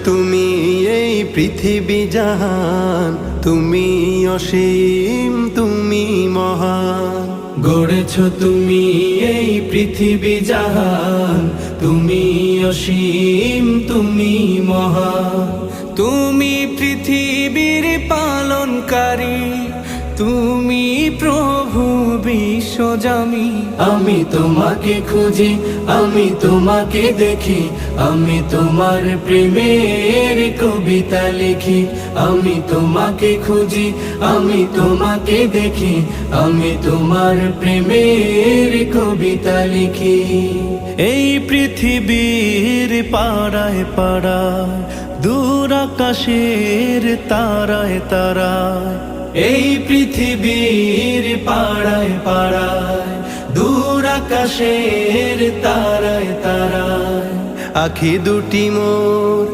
তুমি এই পৃথিবী জাহান, তুমি অসীম, তুমি মহান। গড়েছ তুমি এই পৃথিবী জাহান, তুমি অসীম, তুমি মহান। তুমি পৃথিবীর পালনকারী, তুমি প্রভু বিশ্বজামি। আমি তোমাকে খুঁজি, আমি তোমাকে দেখি, আমি তোমার প্রেমের কবিতা লিখি। আমি তোমাকে খুঁজি, আমি তোমাকে দেখি, আমি তোমার প্রেমের কবিতা লিখি। এই পৃথিবীর পাড়ায় পাড়ায়, দূর আকাশের তারায় তারায়, এই পৃথিবীর পাড়ায় পাড়ায়, দূর আকাশের তারায় তারায়, আখি দুটি মোর